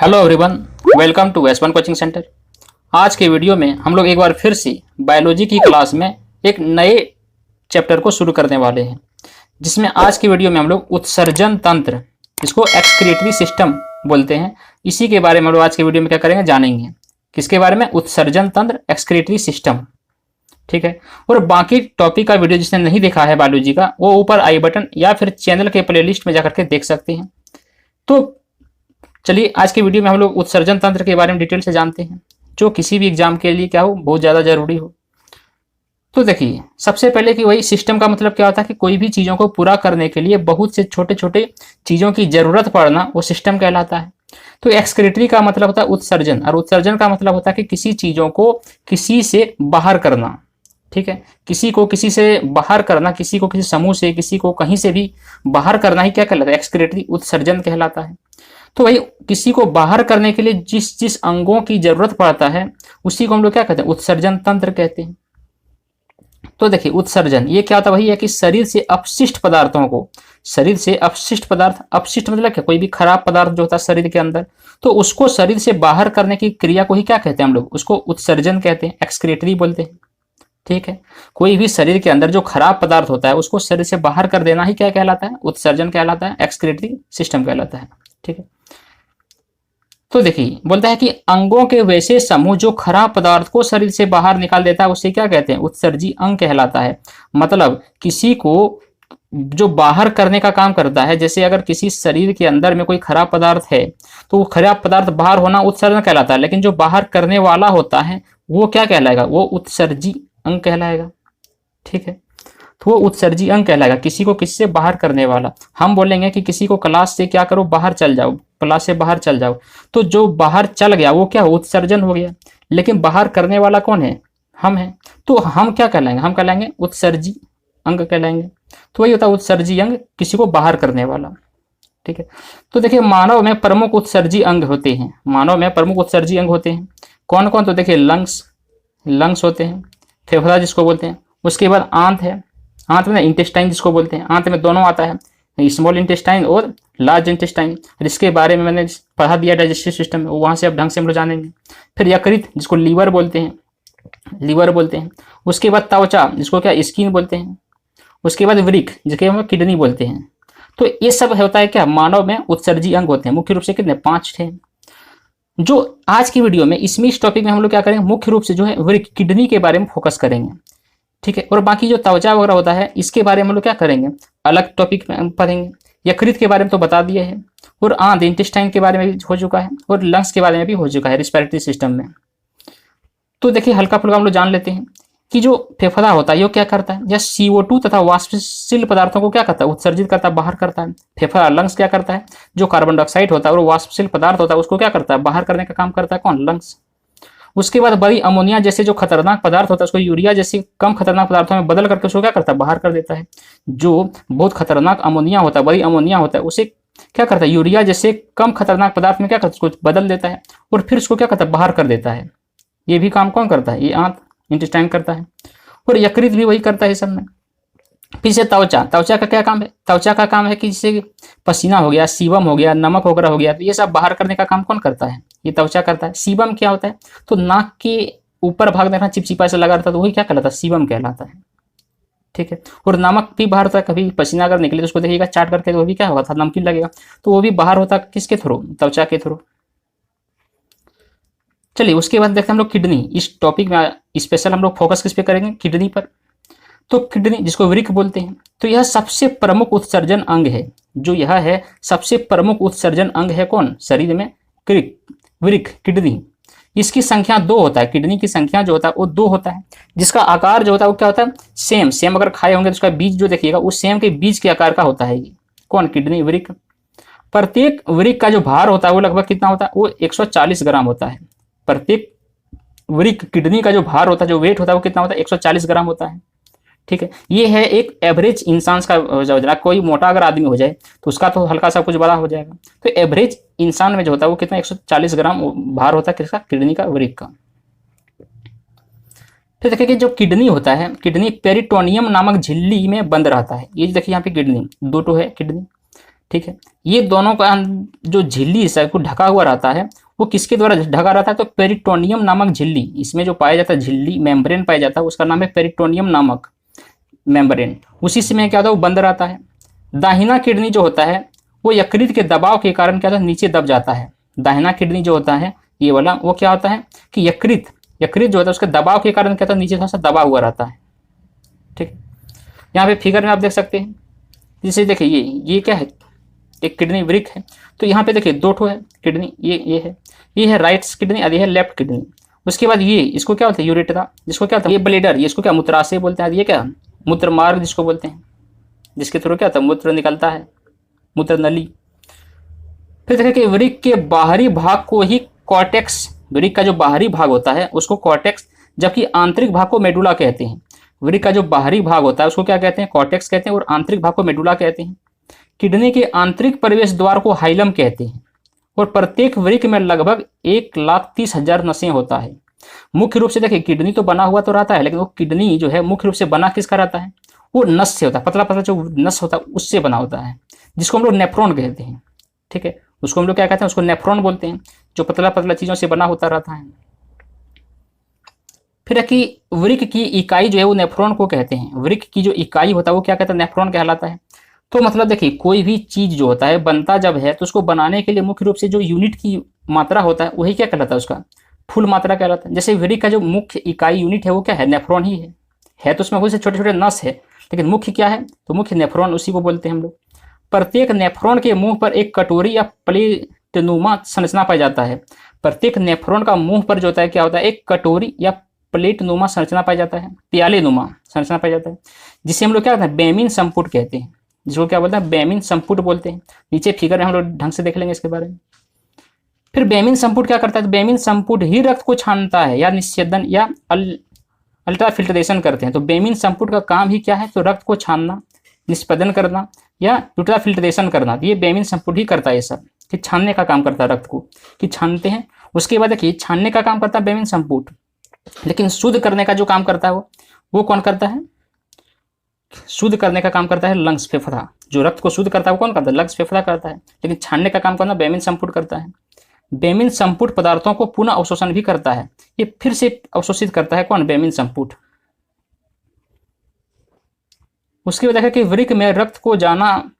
Hello everyone, welcome to S1 coaching centre. आज के video में हम लोग एक बार फिर से बायोलॉजी की क्लास में एक नए चैप्टर को शुरू करने वाले हैं, जिसमें आज की वीडियो में हम लोग उत्सर्जन तंत्र, इसको एक्सक्रीटरी सिस्टम बोलते हैं, इसी के बारे में हम लोग आज के वीडियो में क्या करेंगे, जानेंगे। किसके बारे में? उत्सर्जन तंत्र, एक्सक्रीटरी सिस्टम। ठीक है। और बाकी टॉपिक का वीडियो जिसने नहीं देखा है बायोलॉजी का, वो ऊपर आई बटन या फिर चैनल के प्लेलिस्ट में जाकर के देख सकते हैं। तो चलिए आज के वीडियो में हम लोग उत्सर्जन तंत्र के बारे में डिटेल से जानते हैं, जो किसी भी एग्जाम के लिए क्या हो, बहुत ज़्यादा जरूरी हो। तो देखिए, सबसे पहले कि वही सिस्टम का मतलब क्या होता है कि कोई भी चीज़ों को पूरा करने के लिए बहुत से छोटे छोटे चीज़ों की जरूरत पड़ना, वो सिस्टम कहलाता है। तो एक्सक्रीटरी का मतलब होता है उत्सर्जन, और उत्सर्जन का मतलब होता है कि किसी चीज़ों को किसी से बाहर करना। ठीक है, किसी को किसी से बाहर करना, किसी को किसी समूह से, किसी को कहीं से भी बाहर करना ही क्या कहलाता है? एक्सक्रीटरी, उत्सर्जन कहलाता है। तो भाई किसी को बाहर करने के लिए जिस जिस अंगों की जरूरत पड़ता है, उसी को हम लोग क्या कहते हैं? उत्सर्जन तंत्र कहते हैं। तो देखिए, उत्सर्जन ये क्या होता है? वही है कि शरीर से अपशिष्ट पदार्थों को, शरीर से अपशिष्ट पदार्थ, अपशिष्ट मतलब क्या? कोई भी खराब पदार्थ जो होता है शरीर के अंदर, तो उसको शरीर से बाहर करने की क्रिया को ही क्या कहते हैं हम लोग? उसको उत्सर्जन कहते हैं, एक्सक्रीटरी बोलते हैं। ठीक है, कोई भी शरीर के अंदर जो खराब पदार्थ होता है उसको शरीर से बाहर कर देना ही क्या कहलाता है? उत्सर्जन कहलाता है, एक्सक्रीटरी सिस्टम कहलाता है। ठीक है, तो देखिए बोलता है कि अंगों के वैसे समूह जो खराब पदार्थ को शरीर से बाहर निकाल देता है, उसे क्या कहते हैं? उत्सर्जी अंग कहलाता है। मतलब किसी को जो बाहर करने का काम करता है, जैसे अगर किसी शरीर के अंदर में कोई खराब पदार्थ है, तो वो खराब पदार्थ बाहर होना उत्सर्जन कहलाता है, लेकिन जो बाहर करने वाला होता है वो क्या कहलाएगा? वो उत्सर्जी अंग कहलाएगा। ठीक है, तो वो उत्सर्जी अंग कहलाएगा, किसी को किसी से बाहर करने वाला। हम बोलेंगे कि किसी को क्लास से क्या करो, बाहर चल जाओ, क्लास से बाहर चल जाओ, तो जो बाहर चल गया वो क्या? उत्सर्जन हो गया। लेकिन बाहर करने वाला कौन है? हम हैं। तो हम क्या कहलाएंगे? हम कहलाएंगे उत्सर्जी अंग कहलाएंगे। तो वही होता है उत्सर्जी अंग, किसी को बाहर करने वाला। ठीक है, तो देखिए मानव में प्रमुख उत्सर्जी अंग होते हैं। मानव में प्रमुख उत्सर्जी अंग होते हैं कौन कौन? तो देखिए लंग्स, लंग्स होते हैं, फेफड़ा जिसको बोलते हैं, उसके बाद आंत है, आंत में इंटेस्टाइन जिसको बोलते हैं, आंत में दोनों आता है, स्मॉल इंटेस्टाइन और लार्ज इंटेस्टाइन। इसके बारे में मैंने पढ़ा दिया डाइजेस्टिव सिस्टम में, वहां से अब ढंग से हम लोग जानेंगे। फिर यकृत जिसको लीवर बोलते हैं, लीवर बोलते हैं। उसके बाद त्वचा जिसको क्या? स्किन बोलते हैं। उसके बाद वृक्क जिसके हम किडनी बोलते हैं। तो ये सब होता है क्या? मानव में उत्सर्जी अंग होते हैं। मुख्य रूप से कितने? 5 थे। जो आज की वीडियो में इसमें इस टॉपिक में हम लोग क्या करेंगे, मुख्य रूप से जो है वृक्क, किडनी के बारे में फोकस करेंगे। ठीक है, और बाकी जो त्वचा वगैरह होता है इसके बारे में हम लोग क्या करेंगे, अलग टॉपिक में पढ़ेंगे। यकृत के बारे में तो बता दिए हैं, और आंत इंटेस्टाइन के बारे में भी हो चुका है, और लंग्स के बारे में भी हो चुका है, रिस्पिरेटरी सिस्टम में। तो देखिए हल्का फुल्का हम लोग जान लेते हैं कि जो फेफड़ा होता है ये क्या करता है? या CO2 तथा वाष्पशील पदार्थों को क्या करता है? उत्सर्जित करता है, बाहर करता है। फेफड़ा, लंग्स क्या करता है? जो कार्बन डाइऑक्साइड होता है और वाष्पशील पदार्थ होता है उसको क्या करता है? बाहर करने का काम करता है। कौन? लंग्स। उसके बाद बड़ी अमोनिया जैसे जो खतरनाक पदार्थ होता है उसको यूरिया जैसे कम खतरनाक पदार्थों में बदल करके उसको क्या करता है? बाहर कर देता है। जो बहुत खतरनाक अमोनिया होता है, बड़ी अमोनिया होता है, उसे क्या करता है? यूरिया जैसे कम खतरनाक पदार्थ में क्या करता है? उसको बदल देता है और फिर उसको क्या करता है? बाहर कर देता है। ये भी काम कौन करता है? ये आंत इंटेस्टाइन करता है, और यकृत भी वही करता है सब में। फिर से त्वचा, त्वचा का क्या काम है? त्वचा का काम है कि जैसे पसीना हो गया, सीबम हो गया, नमक वगैरह हो गया, तो ये सब बाहर करने का काम कौन करता है? ये त्वचा करता है। सीबम क्या होता है? तो नाक के ऊपर भाग देखना चिपचिपा से लगा रहता है, तो वही क्या कहलाता है? सीबम कहलाता है। ठीक है, और नमक भी बाहर होता है। कभी पसीना अगर निकले तो उसको देखिएगा चाट करके, तो वो भी क्या होगा था? नमकीन लगेगा, तो वो भी बाहर होता है। किसके थ्रू? त्वचा के थ्रू। चलिए उसके बाद देखते हैं हम लोग किडनी। इस टॉपिक में स्पेशल हम लोग फोकस किस पे करेंगे? किडनी पर। तो किडनी जिसको वृक्क बोलते हैं, तो यह सबसे प्रमुख उत्सर्जन अंग है। जो यह है सबसे प्रमुख उत्सर्जन अंग है कौन? शरीर में वृक्क, किडनी। इसकी संख्या 2 होता है। किडनी की संख्या जो होता है वो 2 होता है। जिसका आकार जो होता है वो क्या होता है? सेम। सेम अगर खाए होंगे तो उसका बीज जो देखिएगा वो सेम के बीज के आकार का होता है। ये कौन? किडनी, वृक्क। प्रत्येक वृक्क का जो भार होता है वो लगभग कितना होता है? वो 140 ग्राम होता है। प्रत्येक वृक्क, किडनी का जो भार होता है, जो वेट होता है वो कितना होता है? 140 ग्राम होता है। ठीक है, ये है एक एवरेज इंसान का वजन। कोई मोटा अगर आदमी हो जाए तो उसका तो हल्का सा कुछ बड़ा हो जाएगा। तो एवरेज इंसान में जो होता है वो कितना? 140 ग्राम भार होता है किसका? किडनी का, वृक्क का। फिर देखिए कि जो किडनी होता है, किडनी पेरिटोनियम नामक झिल्ली में बंद रहता है। ये देखिए यहाँ पे किडनी, 2 है किडनी। ठीक है। ये दोनों का जो झिल्ली हिस्सा को ढका हुआ रहता है वो किसके द्वारा ढका रहता है, तो पेरिटोनियम नामक झिल्ली, इसमें जो पाया जाता है झिल्ली मेम्ब्रेन पाया जाता है उसका नाम है पेरिटोनियम नामक मेम्ब्रेन, उसी से में क्या होता है वो बंद रहता है। दाहिना किडनी जो होता है वो यकृत के दबाव के कारण क्या होता है नीचे दब जाता है। दाहिना किडनी जो होता है ये वाला वो क्या होता है कि यकृत जो होता है उसके दबाव के कारण क्या होता है नीचे थोड़ा सा दबा हुआ रहता है। ठीक, यहाँ पे फिगर में आप देख सकते हैं, जैसे देखिए ये क्या है, एक किडनी वृक्क है, तो यहाँ पे देखिए दो ठो है किडनी, ये है राइट किडनी और ये है लेफ्ट किडनी। उसके बाद ये इसको क्या बोलते हैं यूरेट्रा, जिसको क्या होता है ये ब्लेडर, ये इसको क्या मूत्राशय बोलते हैं, ये क्या मूत्र मार्ग जिसको बोलते हैं, जिसके थ्रू क्या होता है मूत्र निकलता है, मूत्र नली। फिर देखिए कि वृक्क के बाहरी भाग को ही कॉर्टेक्स, वृक्क का जो बाहरी भाग होता है उसको कॉर्टेक्स, जबकि आंतरिक भाग को मेडुला कहते हैं। वृक्क का जो बाहरी भाग होता है उसको क्या कहते हैं कॉर्टेक्स कहते हैं और आंतरिक भाग को मेडुला कहते हैं। किडनी के आंतरिक प्रवेश द्वार को हाइलम कहते हैं और प्रत्येक वृक्क में लगभग 1,30,000 नसें होता है। मुख्य रूप से देखिए किडनी तो बना हुआ तो रहता है, लेकिन वो किडनी जो है मुख्य रूप से बना किसका रहता है, वो नस से होता है, पतला पतला जो नस होता है उससे बना होता है, जिसको हम लोग नेफ्रॉन कहते हैं। ठीक है, उसको हम लोग क्या कहते हैं, उसको नेफ्रॉन बोलते हैं, जो पतला पतला चीजों से बना होता रहता है। फिर कि वृक्क की इकाई जो है वो नेफ्रॉन को कहते हैं। वृक्क की जो इकाई होता है वो क्या कहता है, नेफ्रॉन कहलाता है। तो मतलब देखिए कोई भी चीज जो होता है बनता जब है तो उसको बनाने के लिए मुख्य रूप से जो यूनिट की मात्रा होता है वही क्या कहलाता है, उसका फुल मात्रा कहलाता है। जैसे वृक्क का जो मुख्य इकाई यूनिट है वो क्या है, नेफ्रॉन ही है तो उसमें बहुत से छोटे छोटे नस है, लेकिन मुख्य क्या है, तो मुख्य नेफ्रॉन उसी को बोलते हैं हम लोग। प्रत्येक नेफ्रॉन के मुंह पर एक कटोरी या प्लेटनुमा संरचना पाया जाता है। प्रत्येक नेफ्रॉन का मुंह पर जो होता है क्या होता है, एक कटोरी या प्लेटनुमा संरचना पाया जाता है, प्याले नुमा संरचना पाया जाता है, जिसे हम लोग क्या कहते हैं बेमिन संपुट कहते हैं, जिसको क्या बोलते हैं बेमिन संपुट बोलते हैं। नीचे फिगर में हम लोग ढंग से देख लेंगे इसके बारे में। फिर बेमिन संपुट क्या करता है, बेमिन संपुट ही रक्त को छानता है या निस्येदन या अल्ट्रा फिल्ट्रेशन करते हैं। तो बेमिन संपुट का काम ही क्या है, तो रक्त को छानना, निष्पदन करना या अल्ट्रा फिल्ट्रेशन करना, ये बेमिन संपुट ही करता है। ये सब कि छानने का काम करता है रक्त को, कि छानते हैं। उसके बाद देखिए छानने का काम करता है बेमिन संपुट, लेकिन शुद्ध करने का जो काम करता है वो कौन करता है, शुद्ध करने का काम करता है लंग्स फेफड़ा। जो रक्त को शुद्ध करता है वो कौन करता है, लंग्स फेफड़ा करता है, लेकिन छानने का काम करना बेमिन संपुट करता है। बेमिन संपुट पदार्थों को पुनः अवशोषण भी करता है, ये फिर से अवशोषित करता है कौन, बेमिन संपुट। उसके बाद देखा कि वृक्क में रक्त को जाना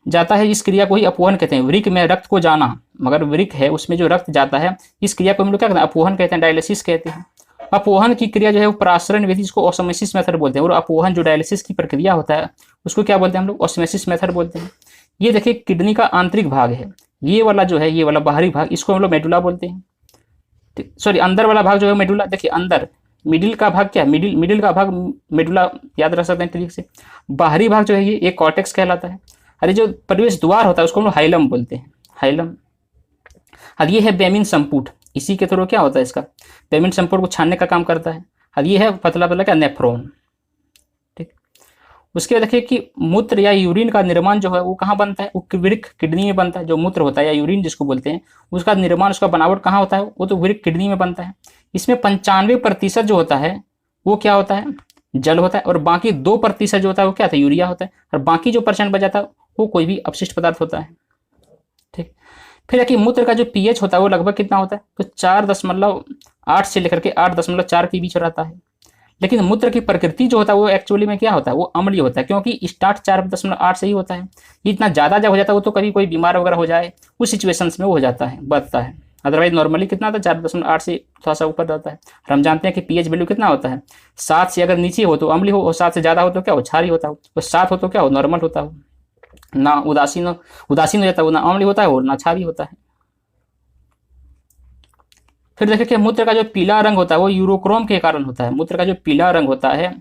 जाता है, इस क्रिया को ही अपवहन कहते हैं। वृक्क में रक्त को जाना, मगर वृक्क है उसमें जो रक्त जाता है इस क्रिया को हम लोग क्या कहते हैं, अपवहन कहते हैं, डायलिसिस कहते हैं। अपवहन की क्रिया जो है वो प्रासरण विधि, जिसको ऑस्मोसिस मेथड बोलते हैं, और अपवहन जो डायलिसिस की प्रक्रिया होता है उसको क्या बोलते हैं हम लोग, ऑस्मोसिस मेथड बोलते हैं। ये देखिए किडनी का आंतरिक भाग है, ये वाला जो है, ये वाला बाहरी भाग, इसको हम लोग मेडुला बोलते हैं। सॉरी, अंदर वाला भाग जो है मेडुला, देखिए अंदर मिडिल का भाग क्या, मिडिल का भाग मेडुला याद रख सकते हैं तरीके से। बाहरी भाग जो है ये कॉर्टेक्स कहलाता है, अरे जो प्रवेश द्वार होता है उसको हम लोग हाइलम बोलते हैं, हाइलम। और ये है बेमिन संपुट, इसी के थ्रू क्या होता है, इसका बेमिन संपुट को छानने का काम करता है। और ये है पतला पतला क्या, नेफ्रॉन। ठीक, उसके बाद देखिए कि मूत्र या यूरिन का निर्माण जो है वो कहाँ बनता है, वो वृक्क किडनी में बनता है। जो मूत्र होता है या यूरिन जिसको बोलते हैं उसका निर्माण, उसका बनावट कहाँ होता है, वो तो वृक्क किडनी में बनता है। इसमें 95% जो होता है वो क्या होता है, जल होता है, और बाकी 2% जो होता है वो क्या होता है, यूरिया होता है, और बाकी जो % बच जाता है वो कोई भी अपशिष्ट पदार्थ होता है। ठीक, फिर है कि मूत्र का जो pH होता है वो लगभग कितना होता है, तो 4.8 से लेकर के 8.4 के बीच रहता है। लेकिन मूत्र की प्रकृति जो होता है वो एक्चुअली में क्या होता है, वो अम्लीय होता है, क्योंकि स्टार्ट 4.8 से ही होता है। इतना ज़्यादा जब हो जाता है वो तो कभी कोई बीमार वगैरह हो जाए उस सिचुएशंस में वो हो जाता है, बढ़ता है। अदरवाइज नॉर्मली कितना था, 4.8 से थोड़ा सा ऊपर रहता है। और हम जानते हैं कि pH वैल्यू कितना होता है, 7 से अगर नीचे हो तो अम्लीय हो, और 7 से ज़्यादा हो तो क्या हो, क्षारीय होता हो, और 7 हो तो क्या हो, नॉर्मल होता हो, ना उदासीन हो जाता है, वो ना अम्लीय होता है और ना क्षारीय होता है। फिर देखिए कि मूत्र का जो पीला रंग होता है वो यूरोक्रोम के कारण होता है। मूत्र का जो पीला रंग होता है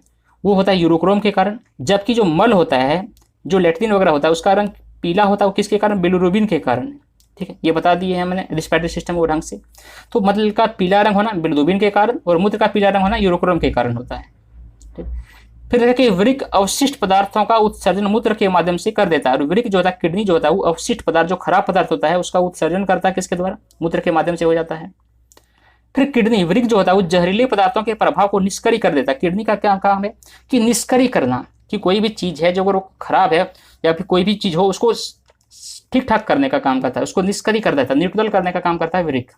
वो होता है यूरोक्रोम के कारण, जबकि जो मल होता है, जो लेट्रिन वगैरह होता है, उसका रंग पीला होता है वो किसके कारण, बिलिरुबिन के कारण। ठीक है, ये बता दिए हैं मैंने रिस्पिरेटरी सिस्टम को ढंग से। तो मल का पीला रंग होना बिलिरुबिन के कारण, और मूत्र का पीला रंग होना यूरोक्रोम के कारण होता है। ठीक, फिर देखिए कि वृक्क अवशिष्ट पदार्थों का उत्सर्जन मूत्र के माध्यम से कर देता है। और वृक्क जो होता है, किडनी जो होता है, वो अवशिष्ट पदार्थ, जो खराब पदार्थ होता है उसका उत्सर्जन करता है किसके द्वारा, मूत्र के माध्यम से हो जाता है। फिर किडनी वृक्क जो होता है वो जहरीले पदार्थों के प्रभाव को निष्क्रिय कर देता है। किडनी का क्या काम है कि निष्क्रिय करना, कि कोई भी चीज है जो अगर वो खराब है या फिर कोई भी चीज हो उसको ठीक ठाक करने का काम करता है, उसको निष्क्रिय कर देता है, न्यूट्रल करने का काम करता है वृक्क।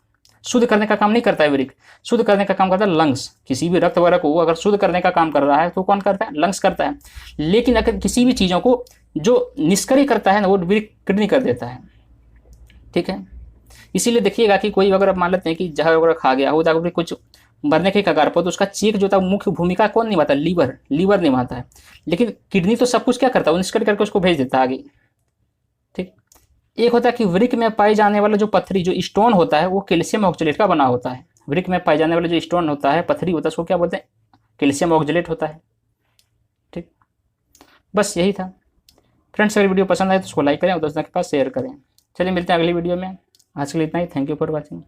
शुद्ध करने का काम नहीं करता है वृक्क, शुद्ध करने का काम करता है लंग्स। किसी भी रक्त वगैरह को अगर शुद्ध करने का काम कर रहा है तो कौन करता है? लंग्स करता है। लेकिन अगर किसी भी चीज़ों को जो निष्क्रिय करता है ना, वो वृक्क किडनी कर देता है। ठीक है, इसीलिए देखिएगा कि कोई अगर मान लेते हैं कि जहर वगैरह खा गया हो, अगर कुछ मरने के कगार पर, तो उसका चेक जो था मुख्य भूमिका कौन निभाता है? लीवर निभाता है। लेकिन किडनी तो सब कुछ क्या करता है? वो निष्क्रिय करके उसको भेज देता है आगे। ठीक, एक होता है कि वृक्क में पाई जाने वाला जो पत्थरी, जो स्टोन होता है, वो कैल्शियम ऑक्जेलेट का बना होता है। वृक्क में पाई जाने वाला जो स्टोन होता है, पत्थरी होता है, उसको क्या बोलते हैं? कैल्शियम ऑक्जेलेट होता है। ठीक, बस यही था फ्रेंड्स। अगर वीडियो पसंद आए तो उसको लाइक करें और दोस्तों के पास शेयर करें। चलिए मिलते हैं अगली वीडियो में। आज के लिए इतना ही। Thank you for watching.